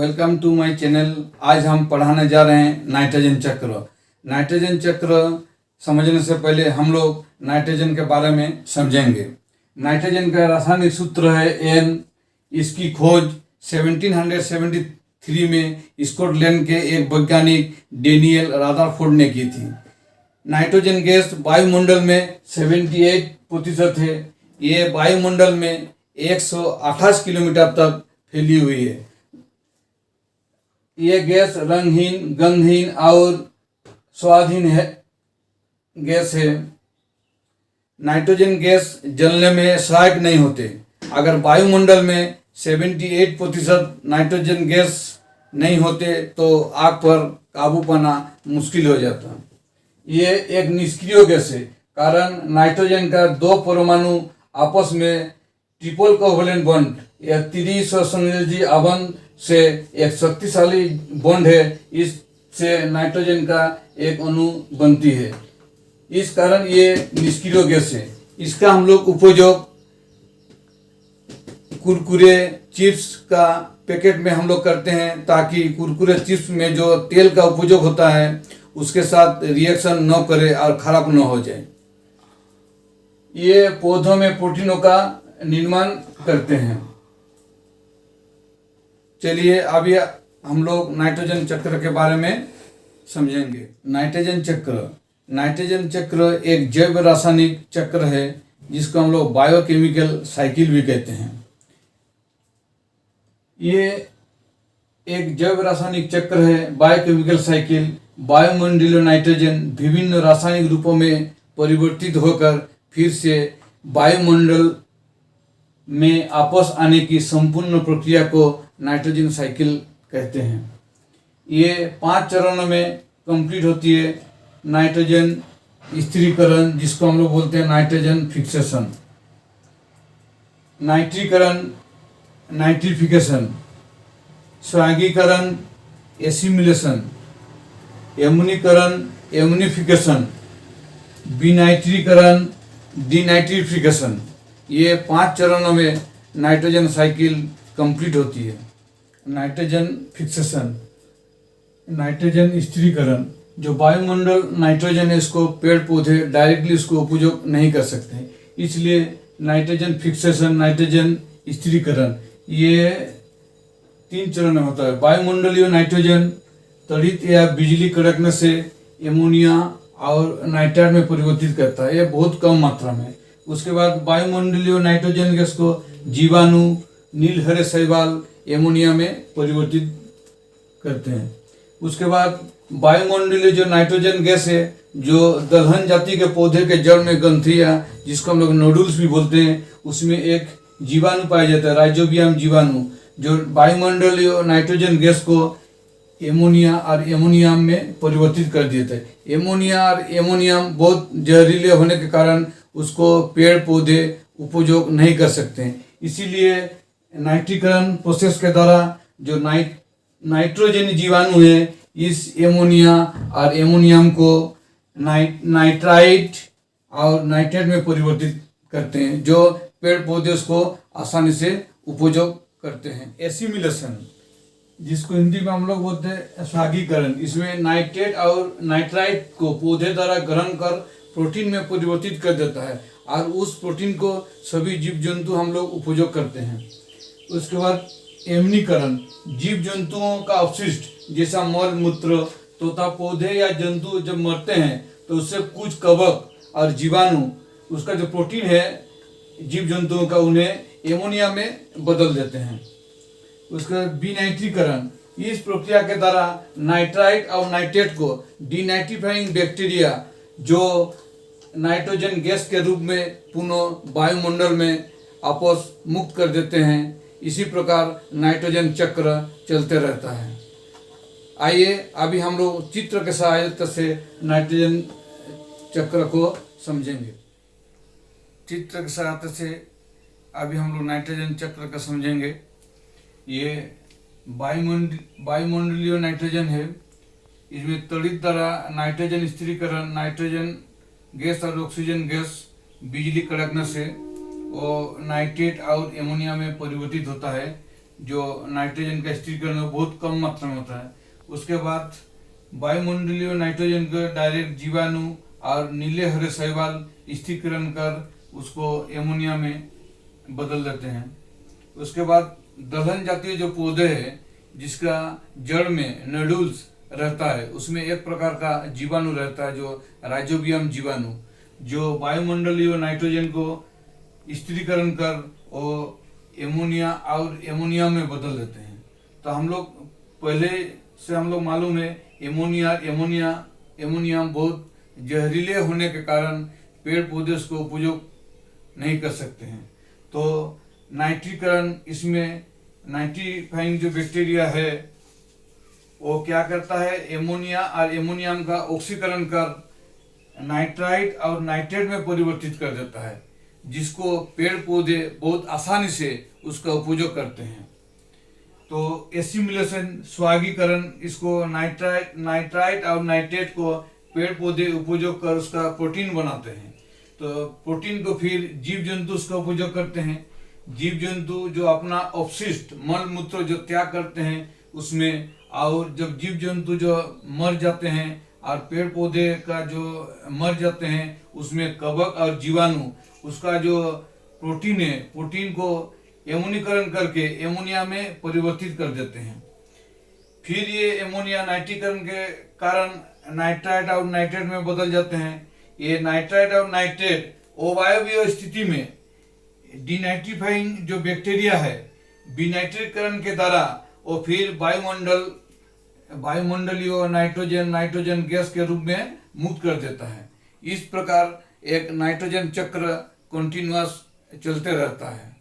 Welcome to my channel. आज हम पढ़ाने जा रहे हैं नाइट्रोजन चक्र। नाइट्रोजन चक्र समझने से पहले हम लोग नाइट्रोजन के बारे में समझेंगे। नाइट्रोजन का रासायनिक सूत्र है N। इसकी खोज 1773 में स्कॉटलैंड के एक वैज्ञानिक डेनियल रदरफोर्ड ने की थी। नाइट्रोजन गैस वायुमंडल में 78% है। ये वायुमंडल में 128 किलोमीटर तक फैली हुई है। ये गैस रंगहीन, गंधहीन और स्वादहीन है गैस है। नाइट्रोजन गैस जलने में सहायक नहीं होते। अगर वायुमंडल में 78% नाइट्रोजन गैस नहीं होते तो आग पर काबू पाना मुश्किल हो जाता। ये एक निष्क्रिय गैस है, कारण नाइट्रोजन का दो परमाणु आपस में ट्रिपल कोवैलेंट बॉन्ड या त्रिसंयोजी आबंध से एक शक्तिशाली बॉन्ड है। इससे नाइट्रोजन का एक अणु बनती है। इस कारण ये निष्क्रिय गैस है। इसका हम लोग उपयोग कुरकुरे चिप्स का पैकेट में हम लोग करते हैं, ताकि कुरकुरे चिप्स में जो तेल का उपयोग होता है उसके साथ रिएक्शन न करे और खराब न हो जाए। ये पौधों में प्रोटीनों का निर्माण करते हैं। चलिए अभी हम लोग नाइट्रोजन चक्र के बारे में समझेंगे। नाइट्रोजन चक्र एक जैव रासायनिक चक्र है, जिसको हम लोग बायोकेमिकल साइकिल भी कहते हैं। ये एक जैव रासायनिक चक्र है, बायोकेमिकल साइकिल। वायुमंडलीय नाइट्रोजन विभिन्न रासायनिक रूपों में परिवर्तित होकर फिर से वायुमंडल में वापस आने की संपूर्ण प्रक्रिया को नाइट्रोजन साइकिल कहते हैं। ये 5 चरणों में कंप्लीट होती है। नाइट्रोजन स्थिरीकरण, जिसको हम लोग बोलते हैं नाइट्रोजन फिक्सेशन, नाइट्रीकरण नाइट्रिफिकेशन, स्वागीकरण एसिमिलेशन, एमोनीकरण एमोनिफिकेशन, विनाइट्रीकरण डिनाइट्रिफिकेशन। ये 5 चरणों में नाइट्रोजन साइकिल कंप्लीट होती है। नाइट्रोजन फिक्सेशन, नाइट्रोजन स्थिरीकरण, जो वायुमंडल नाइट्रोजन है इसको पेड़ पौधे डायरेक्टली इसको उपयोग नहीं कर सकते, इसलिए नाइट्रोजन फिक्सेशन, नाइट्रोजन स्थिरीकरण ये 3 चरण में होता है। वायुमंडलीय नाइट्रोजन तड़ित या बिजली कड़कने से एमोनिया और नाइट्राइड में परिवर्तित करता है, ये बहुत कम मात्रा में। उसके बाद वायुमंडलीय नाइट्रोजन गैस को जीवाणु नीलहरे शैवाल एमोनिया में परिवर्तित करते हैं। उसके बाद वायुमंडलीय जो नाइट्रोजन गैस है, जो दलहन जाति के पौधे के जड़ में ग्रंथियां, जिसको हम लोग नोडुल्स भी बोलते हैं, उसमें एक जीवाणु पाया जाता है, राइजोबियम जीवाणु, जो वायुमंडलीय नाइट्रोजन गैस को एमोनिया और एमोनियम में परिवर्तित कर देता है। एमोनिया और एमोनियम बहुत जहरीले होने के कारण उसको पेड़ पौधे उपयोग नहीं कर सकते हैं, इसीलिए नाइट्रीकरण प्रोसेस के द्वारा जो नाइट्रोजन जीवाणु है इस एमोनिया और एमोनियम को नाइट्राइट और नाइट्रेट में परिवर्तित करते हैं, जो पेड़ पौधे उसको आसानी से उपयोग करते हैं। एसिमिलेशन, जिसको हिंदी में हम लोग बोलते हैं स्वागीकरण, इसमें नाइट्रेट और नाइट्राइट को पौधे द्वारा ग्रहण कर प्रोटीन में परिवर्तित कर देता है और उस प्रोटीन को सभी जीव जंतु हम लोग उपयोग करते हैं। उसके बाद एमनीकरण, जीव जंतुओं का अवशिष्ट जैसा मल मूत्र तथा पौधे या जंतु जब मरते हैं तो उससे कुछ कवक और जीवाणु उसका जो प्रोटीन है जीव जंतुओं का, उन्हें एमोनिया में बदल देते हैं। उसका विनाइट्रीकरण, इस प्रक्रिया के द्वारा नाइट्राइट और नाइट्रेट को डिनाइट्रीफाइंग बैक्टीरिया जो नाइट्रोजन गैस के रूप में पुनः वायुमंडल में आपस मुक्त कर देते हैं। इसी प्रकार नाइट्रोजन चक्र चलते रहता है। आइए अभी हम लोग चित्र के सहायता से नाइट्रोजन चक्र को समझेंगे। चित्र की सहायता से अभी हम लोग नाइट्रोजन चक्र का समझेंगे। ये वायुमंडलीय नाइट्रोजन है, इसमें त्वरित द्वारा नाइट्रोजन स्थिरीकरण, नाइट्रोजन गैस और ऑक्सीजन गैस बिजली कड़कने से वो नाइट्रेट और एमोनिया में परिवर्तित होता है, जो नाइट्रोजन का स्थिरीकरण है बहुत कम मात्रा में होता है। उसके बाद वायुमंडलीय नाइट्रोजन को डायरेक्ट जीवाणु और नीले हरे शैवाल स्थिरीकरण कर उसको एमोनिया में बदल देते हैं। उसके बाद दलहन जातीय जो पौधे हैं जिसका जड़ में नोडुल्स रहता है, उसमें एक प्रकार का जीवाणु रहता है जो राइजोबियम जीवाणु, जो वायुमंडलीय नाइट्रोजन को स्थिरीकरण कर वो एमोनिया और एमोनिया में बदल देते हैं। तो हम लोग पहले से हम लोग मालूम है एमोनिया बहुत जहरीले होने के कारण पेड़ पौधे उसको उपयोग नहीं कर सकते हैं। तो नाइट्रीकरण, इसमें नाइट्रीफाइंग जो बैक्टीरिया है वो क्या करता है, एमोनिया और एमोनियम का ऑक्सीकरण कर नाइट्राइट और नाइट्रेट में परिवर्तित कर देता है, जिसको पेड़ पौधे बहुत आसानी से उसका उपयोग करते हैं। तो एसिमिलेशन, स्वागीकरण, इसको नाइट्राइट और नाइट्रेट को पेड़ पौधे उपयोग कर उसका प्रोटीन बनाते हैं। तो प्रोटीन को फिर जीव जंतु उसका उपयोग करते हैं। जीव जंतु जो अपना अपशिष्ट मल मूत्र जो त्याग करते हैं उसमें, और जब जीव जंतु जो मर जाते हैं और पेड़ पौधे का जो मर जाते हैं उसमें कवक और जीवाणु उसका जो प्रोटीन है, प्रोटीन को एमोनीकरण करके एमोनिया में परिवर्तित कर देते हैं। फिर ये एमोनिया नाइट्रीकरण के कारण नाइट्राइट और नाइट्रेट में बदल जाते हैं। ये नाइट्राइट और नाइट्रेट अवायवीय स्थिति में डिनाइट्रीफाइंग जो बैक्टीरिया है विनाइट्रीकरण के द्वारा और फिर वायुमंडलीय नाइट्रोजन गैस के रूप में मुक्त कर देता है। इस प्रकार एक नाइट्रोजन चक्र कंटिन्यूअस चलते रहता है।